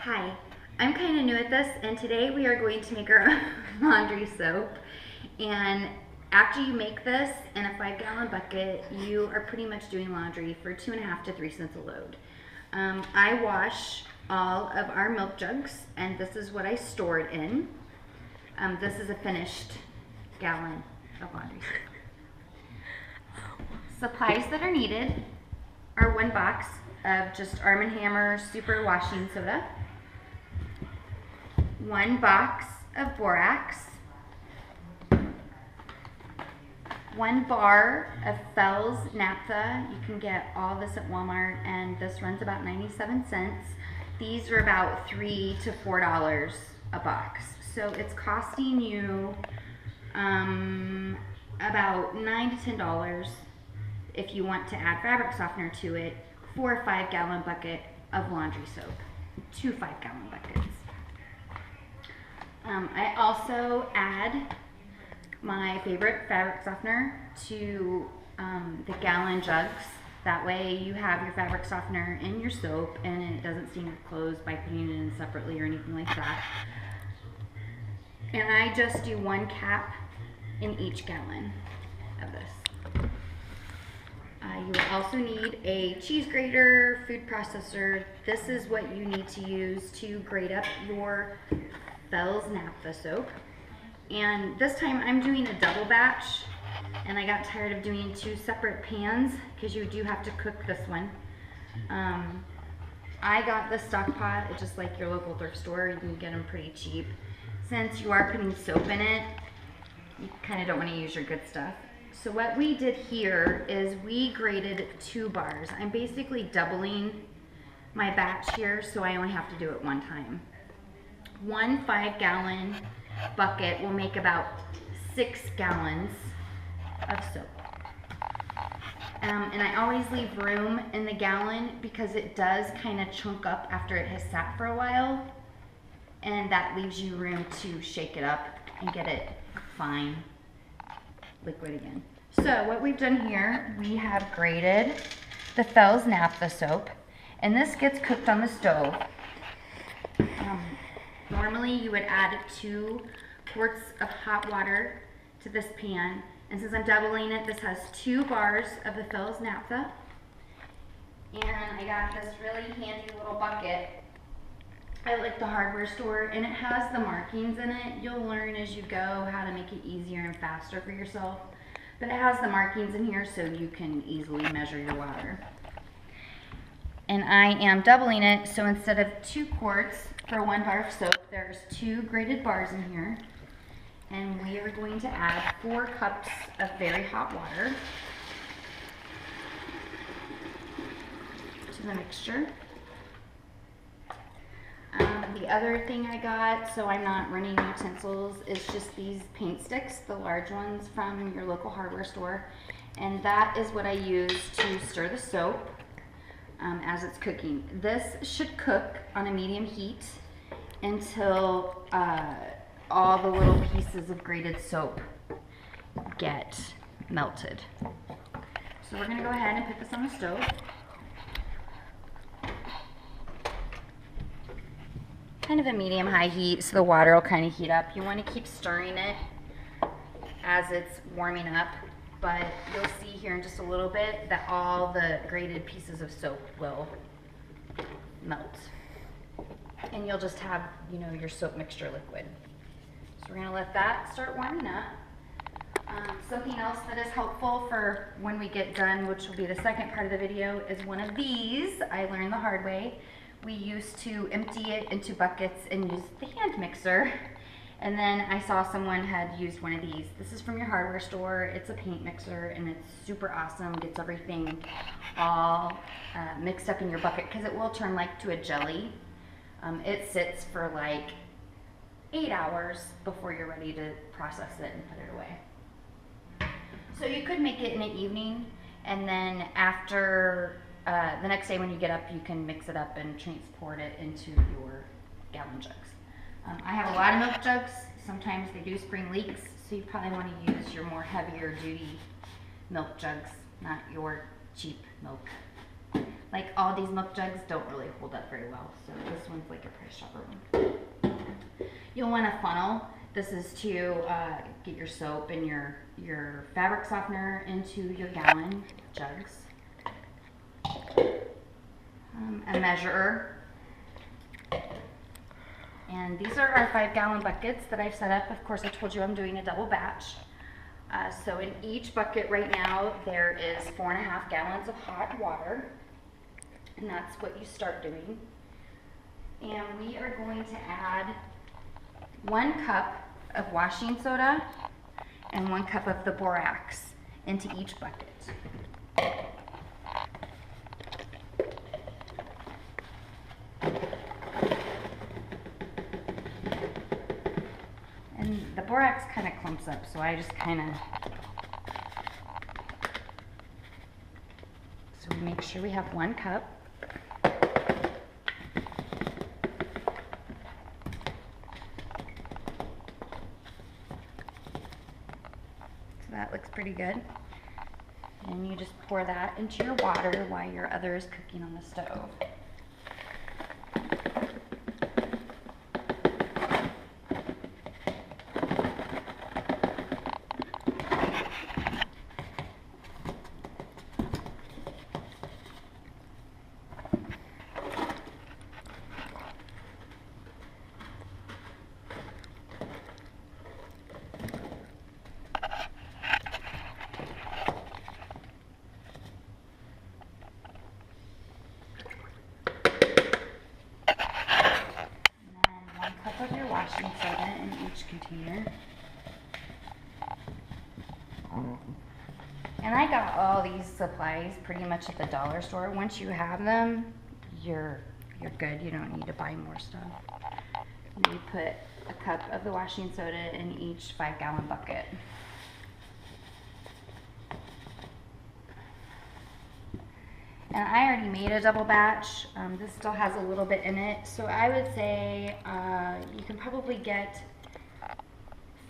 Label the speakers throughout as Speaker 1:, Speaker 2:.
Speaker 1: Hi, I'm kind of new at this, and today we are going to make our own laundry soap. And after you make this in a 5-gallon bucket, you are pretty much doing laundry for 2.5 to 3 cents a load. I wash all of our milk jugs, and this is what I store it in. This is a finished gallon of laundry soap. Supplies that are needed are 1 box of just Arm & Hammer Super Washing Soda, 1 box of borax, 1 bar of Fells naphtha. You can get all this at Walmart, and this runs about 97 cents. These are about $3 to $4 a box. So it's costing you about $9 to $10 if you want to add fabric softener to it for a 5-gallon bucket of laundry soap. 2 5-gallon buckets. I also add my favorite fabric softener to the gallon jugs. That way you have your fabric softener in your soap and it doesn't stain your clothes by putting it in separately or anything like that. And I just do 1 cap in each gallon of this. You will also need a cheese grater, food processor. This is what you need to use to grate up your Fells naphtha soap. And this time I'm doing a double batch, and I got tired of doing 2 separate pans because you do have to cook this one. I got the stock pot, it's just like your local thrift store. You can get them pretty cheap. Since you are putting soap in it, you kind of don't want to use your good stuff. So what we did here is we grated 2 bars. I'm basically doubling my batch here, so I only have to do it 1 time. 1 5-gallon bucket will make about 6 gallons of soap. And I always leave room in the gallon because it does kind of chunk up after it has sat for a while, and that leaves you room to shake it up and get it fine liquid again. So what we've done here, we have grated the Fells naphtha soap, and this gets cooked on the stove. Normally you would add 2 quarts of hot water to this pan, and since I'm doubling it, this has 2 bars of the Fells naphtha, and I got this really handy little bucket. I like the hardware store, and it has the markings in it. You'll learn as you go how to make it easier and faster for yourself, but it has the markings in here so you can easily measure your water. And I am doubling it, so instead of 2 quarts for 1 bar of soap, there's 2 grated bars in here. And we are going to add 4 cups of very hot water to the mixture. The other thing I got, so I'm not running utensils, is just these paint sticks, the large ones from your local hardware store. And that is what I use to stir the soap as it's cooking. This should cook on a medium heat until all the little pieces of grated soap get melted. So we're gonna go ahead and put this on the stove. Kind of a medium-high heat, so the water will kind of heat up. You want to keep stirring it as it's warming up, but you'll see here in just a little bit that all the grated pieces of soap will melt. And you'll just have, you know, your soap mixture liquid. So we're going to let that start warming up. Something else that is helpful for when we get done, which will be the second part of the video, is one of these. I learned the hard way. We used to empty it into buckets and use the hand mixer. And then I saw someone had used one of these. This is from your hardware store. It's a paint mixer, and it's super awesome. Gets everything all mixed up in your bucket because it will turn like to a jelly. It sits for like 8 hours before you're ready to process it and put it away. So you could make it in the evening, and then after the next day when you get up, you can mix it up and transport it into your gallon jugs. I have a lot of milk jugs. Sometimes they do spring leaks, so you probably want to use your more heavier duty milk jugs, not your cheap milk. Like all these milk jugs don't really hold up very well, so this one's like a Price Chopper one. You'll want a funnel. This is to get your soap and your fabric softener into your gallon jugs. A measurer. And these are our 5-gallon buckets that I've set up. Of course, I told you I'm doing a double batch. So in each bucket right now, there is 4.5 gallons of hot water. And that's what you start doing. And we are going to add 1 cup of washing soda and 1 cup of the borax into each bucket. And the borax kind of clumps up, so I just kind of, so we make sure we have 1 cup. So that looks pretty good. And you just pour that into your water while your other is cooking on the stove. Of your washing soda in each container. And I got all these supplies pretty much at the dollar store. Once you have them, you're good. You don't need to buy more stuff. And you put a cup of the washing soda in each 5-gallon bucket. And I already made a double batch. This still has a little bit in it. So I would say you can probably get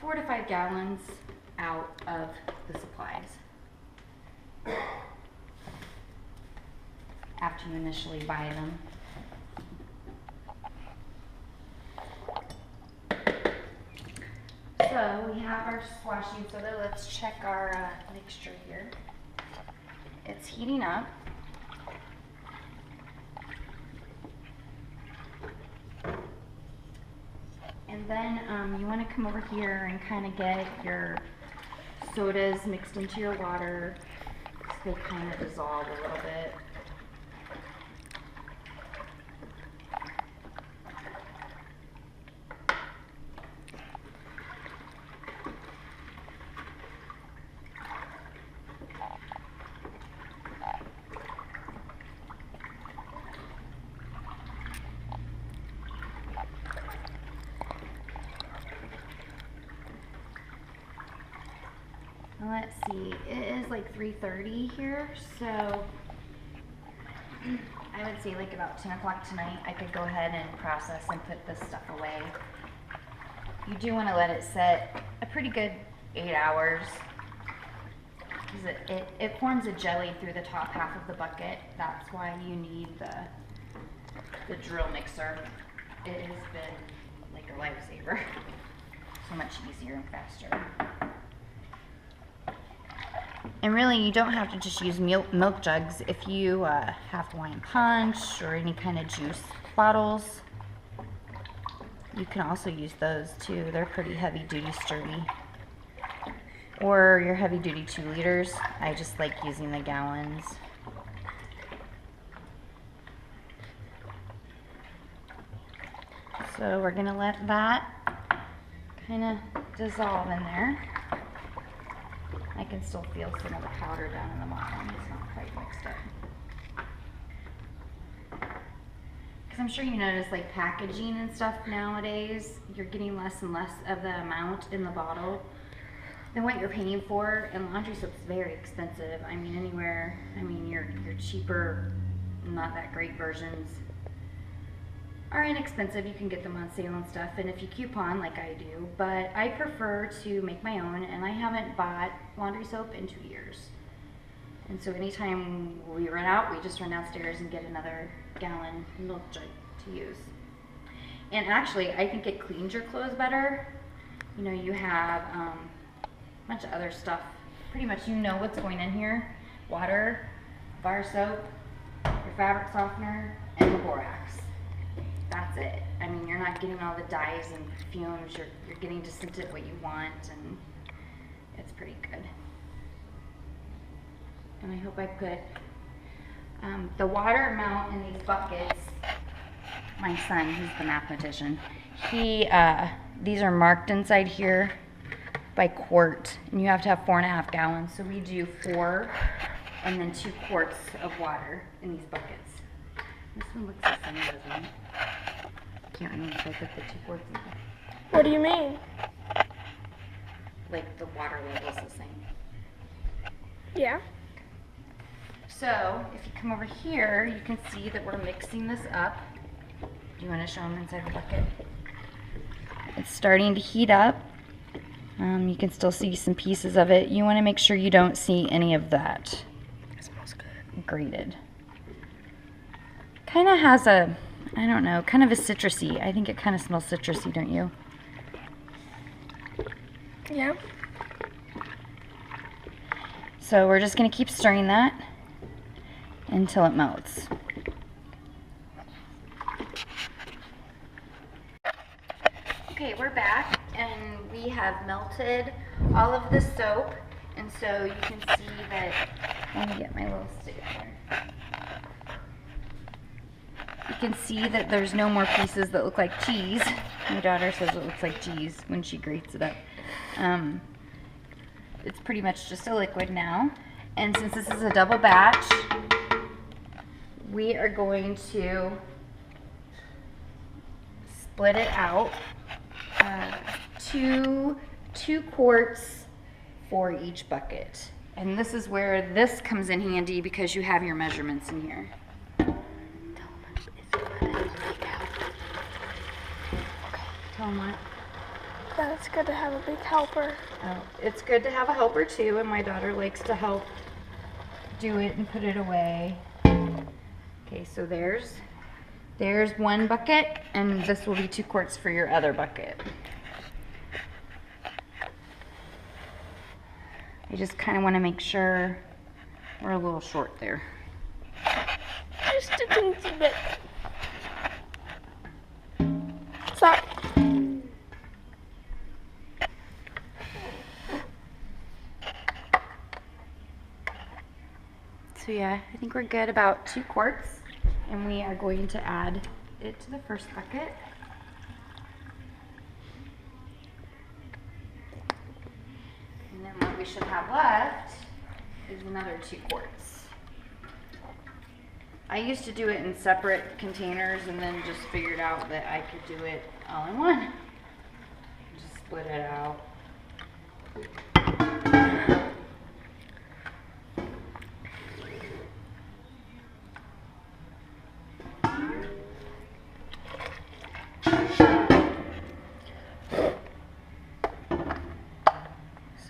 Speaker 1: 4 to 5 gallons out of the supplies after you initially buy them. So we have our washing soda. Let's check our mixture here. It's heating up. And then you want to come over here and kind of get your sodas mixed into your water so they kind of dissolve a little bit. Let's see, it is like 3:30 here, so I would say like about 10 o'clock tonight I could go ahead and process and put this stuff away. You do want to let it set a pretty good 8 hours because it forms a jelly through the top half of the bucket. That's why you need the drill mixer. It has been like a lifesaver. So much easier and faster. And really, you don't have to just use milk jugs. If you have Hawaiian Punch or any kind of juice bottles, you can also use those too. They're pretty heavy duty, sturdy. Or your heavy duty 2 liters. I just like using the gallons. So we're gonna let that kind of dissolve in there. I can still feel some of the powder down in the bottom. It's not quite mixed up. Because I'm sure you notice like packaging and stuff nowadays, you're getting less and less of the amount in the bottle than what you're paying for. And laundry soap is very expensive. I mean, anywhere, I mean, your cheaper, not that great versions are inexpensive. You can get them on sale and stuff, and if you coupon like I do, but I prefer to make my own, and I haven't bought laundry soap in 2 years. And so anytime we run out, we just run downstairs and get another gallon milk jug to use. And actually, I think it cleans your clothes better. You know, you have a bunch of other stuff. Pretty much you know what's going in here. Water, bar soap, your fabric softener, and the borax. That's it. I mean, you're not getting all the dyes and perfumes. You're getting to scent it what you want, and it's pretty good. And I hope I put the water amount in these buckets. My son, he's the mathematician. These are marked inside here by quart, and you have to have 4.5 gallons. So we do 4 and then 2 quarts of water in these buckets. This one looks the same, doesn't it? Can't remember if I put the 2 quarts in there.
Speaker 2: What do you mean?
Speaker 1: Like the water level's the same.
Speaker 2: Yeah.
Speaker 1: So if you come over here, you can see that we're mixing this up. Do you want to show them inside the bucket? It's starting to heat up. You can still see some pieces of it. You want to make sure you don't see any of that.
Speaker 2: It smells good.
Speaker 1: Grated. Kind of has a, I don't know, kind of a citrusy. I think it kind of smells citrusy, don't you?
Speaker 2: Yeah.
Speaker 1: So we're just going to keep stirring that until it melts. Okay, we're back, and we have melted all of the soap, and so you can see that, let me get my little stick here. You can see that there's no more pieces that look like cheese. My daughter says it looks like cheese when she grates it up. It's pretty much just a liquid now, and since this is a double batch, we are going to split it out. Two quarts for each bucket. And this is where this comes in handy because you have your measurements in here. Okay, tell them what?
Speaker 2: That it's good to have a big helper.
Speaker 1: Oh, it's good to have a helper too, and my daughter likes to help do it and put it away. Okay, so there's 1 bucket, and this will be 2 quarts for your other bucket. I just kind of want to make sure we're a little short there.
Speaker 2: Just a teensy bit. Stop.
Speaker 1: So yeah, I think we're good about 2 quarts, and we are going to add it to the first bucket. And then what we should have left is another 2 quarts. I used to do it in separate containers and then just figured out that I could do it all in one. Just split it out.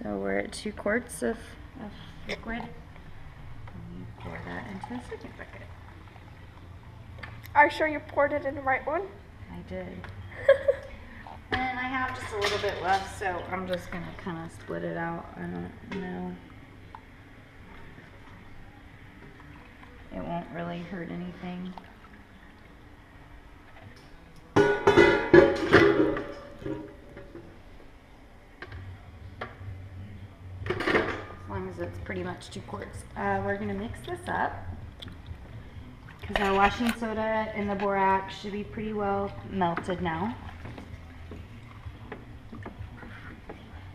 Speaker 1: So we're at 2 quarts of liquid. And you pour that into the second bucket.
Speaker 2: Are you sure you poured it in the right one?
Speaker 1: I did. And I have just a little bit left, so I'm just gonna kind of split it out. I don't know. It won't really hurt anything. As long as it's pretty much 2 quarts. We're gonna mix this up because our washing soda and the borax should be pretty well melted now.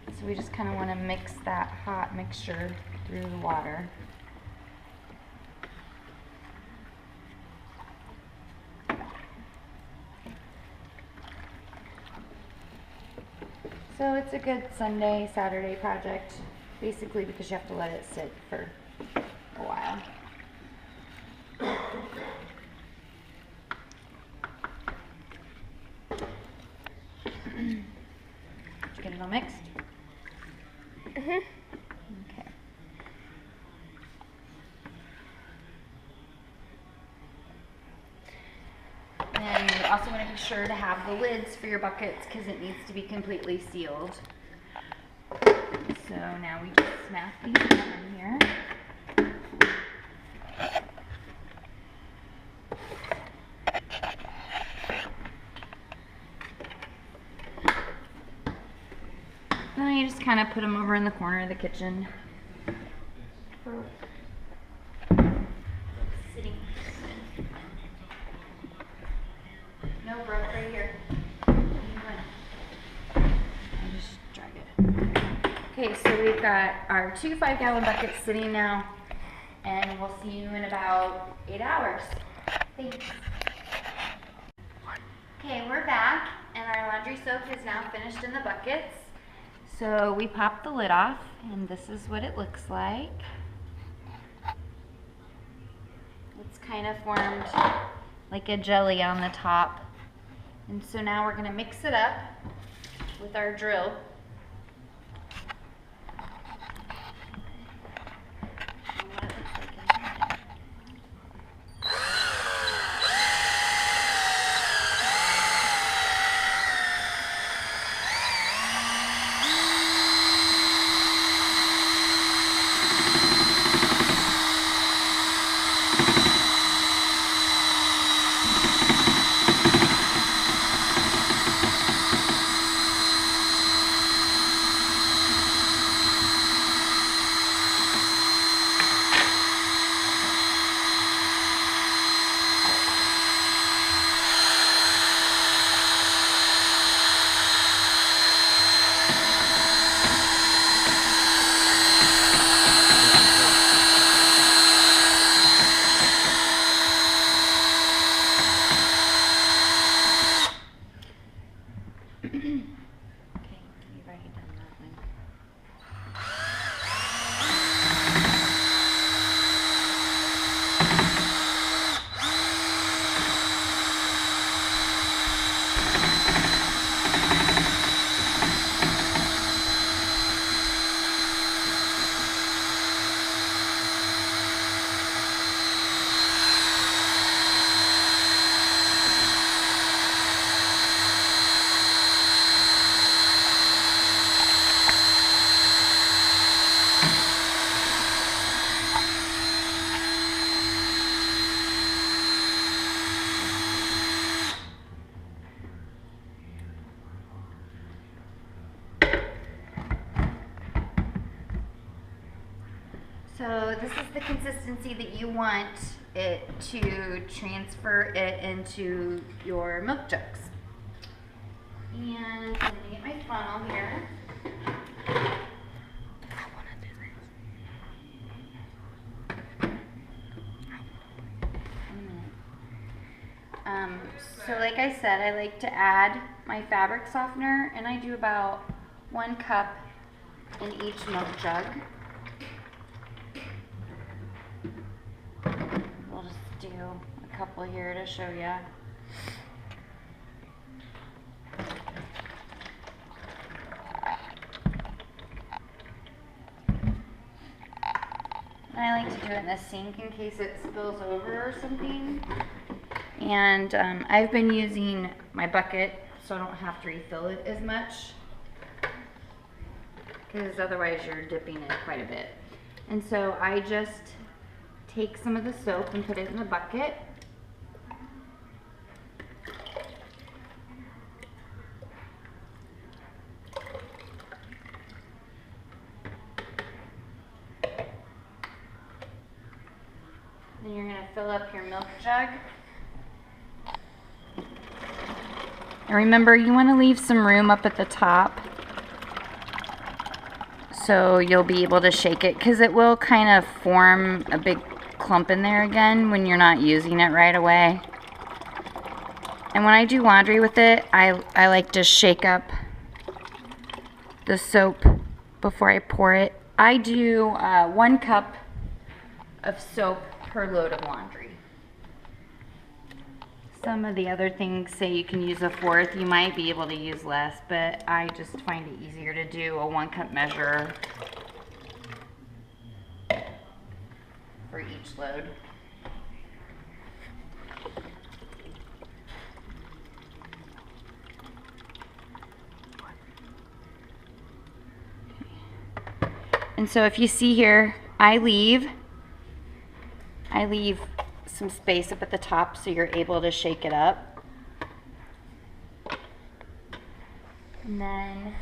Speaker 1: So we just kind of want to mix that hot mixture through the water. So it's a good Sunday, Saturday project, basically because you have to let it sit for a while. Did you get it all mixed?
Speaker 2: Mhm.
Speaker 1: Okay. And you also want to be sure to have the lids for your buckets because it needs to be completely sealed. So now we just snap these on here. Then you just kind of put them over in the corner of the kitchen. Sitting. No, broke right here. I just drag it. Okay, so we've got our 2 5-gallon buckets sitting now, and we'll see you in about 8 hours. Thanks. Okay, we're back, and our laundry soap is now finished in the buckets. So we popped the lid off, and this is what it looks like. It's kind of formed like a jelly on the top. And so now we're going to mix it up with our drill. So this is the consistency that you want it to transfer it into your milk jugs. And I'm going to get my funnel here. So like I said, I like to add my fabric softener, and I do about 1 cup in each milk jug. We'll just do a couple here to show you. I like to do it in the sink in case it spills over or something. And I've been using my bucket so I don't have to refill it as much, because otherwise you're dipping it quite a bit. And so I just take some of the soap and put it in the bucket. Then you're going to fill up your milk jug. And remember, you want to leave some room up at the top so you'll be able to shake it, because it will kind of form a big clump in there again when you're not using it right away. And when I do laundry with it, I like to shake up the soap before I pour it. I do 1 cup of soap per load of laundry. Some of the other things say you can use a 1/4. You might be able to use less, but I just find it easier to do a 1 cup measure for each load. And so if you see here, I leave some space up at the top so you're able to shake it up. And then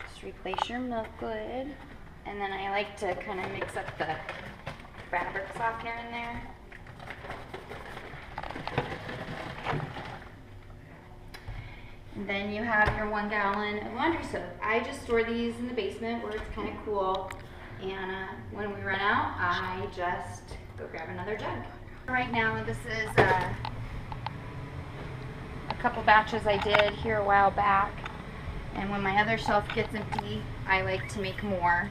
Speaker 1: just replace your milk lid. And then I like to kind of mix up the fabric softener in there. And then you have your 1 gallon of laundry soap. I just store these in the basement where it's kind of cool. And when we run out, I just go grab another jug. Right now, this is a couple batches I did here a while back. And when my other shelf gets empty, I like to make more.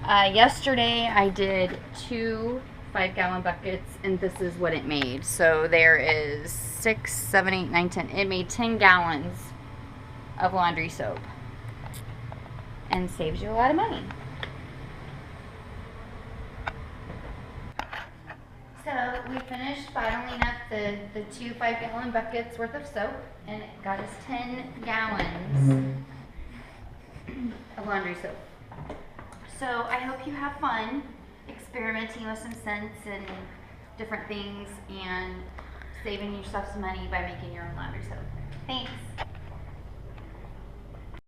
Speaker 1: Yesterday, I did 2 5-gallon buckets, and this is what it made. So there is 6, 7, 8, 9, 10. It made 10 gallons of laundry soap and saves you a lot of money. So we finished bottling up the 2 5-gallon buckets worth of soap, and it got us 10 gallons of laundry soap. So I hope you have fun experimenting with some scents and different things and saving yourself some money by making your own laundry soap. Thanks.